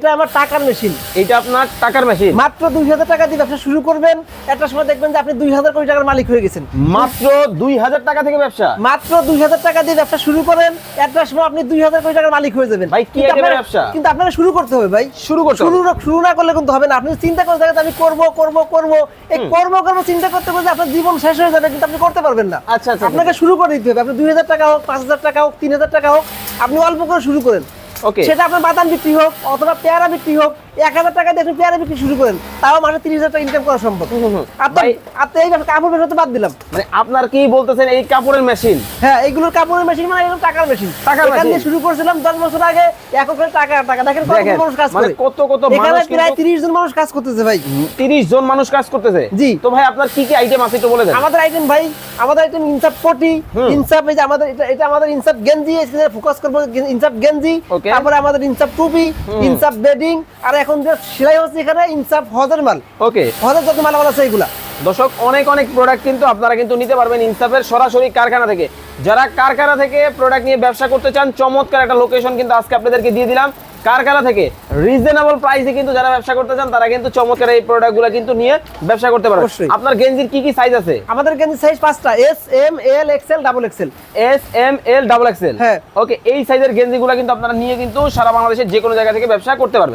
এটা আমার টাকার মেশিন। এটা আপনার টাকার মেশিন। মাত্র 2000 টাকা দিয়ে ব্যবসা শুরু করবেন, একটা সময় দেখবেন যে আপনি 2000 কোটি টাকার মালিক হয়ে গেছেন। মাত্র 2000 টাকা থেকে ব্যবসা। মাত্র 2000 টাকা দিয়ে ব্যবসা শুরু করেন, একটা সময় আপনি 2000 কোটি টাকার মালিক হয়ে যাবেন। ভাই কি একেবারে ব্যবসা? কিন্তু আপনাকে শুরু করতে হবে ভাই। শুরু করতে হবে। শুরু না করলে কিন্তু হবে না। আপনি চিন্তা করে দেখেন আমি করব এই করব চিন্তা করতে করতে আপনার জীবন শেষ হয়ে যাবে, কিন্তু আপনি করতে পারবেন না। আচ্ছা, আপনাকে শুরু করে দিতে হবে। আপনি 2000 টাকা হোক, 5000 টাকা হোক, 3000 টাকা হোক, আপনি অল্প করে শুরু করেন। ওকে। সেটা আপনার বাদাম বিক্রি হোক অথবা পেয়ারা বিক্রি হোক, 1000 টাকা দিয়ে আপনি পেয়ারা বিক্রি শুরু করেন, তাও মাসে 30,000 টাকা ইনকাম করা সম্ভব। আপনি এই কাপড় ব্যবসা তো বাদ দিলাম। মানে আপনার কি বলতেছেন এই কাপড়ের মেশিন? হ্যাঁ, এইগুলোর কাপড়ের মেশিন মানে এগুলো টাকার মেশিন। এখান দিয়ে শুরু করেছিলাম 10 বছর আগে, এখন করে টাকা দেখেন কত মানুষ কাজ করে। মানে কত এখানে মানুষ, প্রায় 30 জন মানুষ কাজ করতেছে ভাই। 30 জন মানুষ কাজ করতেছে। জি। তো ভাই আপনার কি কি আইটেম আছে একটু বলে দেন। আমাদের আইটেম ভাই, আমাদের আইটেম ইনসাফ পটি, ইনসাফ এই যে আমাদের এটা আমাদের ইনসাফ গেঞ্জি, এখানে ফোকাস করব ইনসাফ গেঞ্জি, তারপরে আমাদের ইনসাফ টুপি, ইনসাফ বেডিং, আর এখন যে সেলাই হচ্ছে এখানে ইনসাফ হজের মাল। ওকে। হজের যত মাল আছে এইগুলা। দর্শক অনেক প্রোডাক্ট কিন্তু আপনারা কিন্তু নিতে পারবেন ইনসাফের সরাসরি কারখানা থেকে। যারা কারখানা থেকে প্রোডাক্ট নিয়ে ব্যবসা করতে চান, চমৎকার একটা লোকেশন কিন্তু আজকে আপনাদেরকে দিয়ে দিলাম। কারখানা থেকে রিজনেবল প্রাইসে কিন্তু যারা ব্যবসা করতে চান তারা কিন্তু চমৎকার এই প্রোডাক্টগুলো কিন্তু নিয়ে ব্যবসা করতে পারবেন। আপনার গেঞ্জির কি কি সাইজ আছে? আমাদের গেঞ্জির সাইজ 5টা, S M L XL double XL. S M L double XL. হ্যাঁ। ওকে, এই সাইজের গেঞ্জিগুলো কিন্তু আপনারা নিয়ে কিন্তু সারা বাংলাদেশের যে কোনো জায়গা থেকে ব্যবসা করতে পারবেন।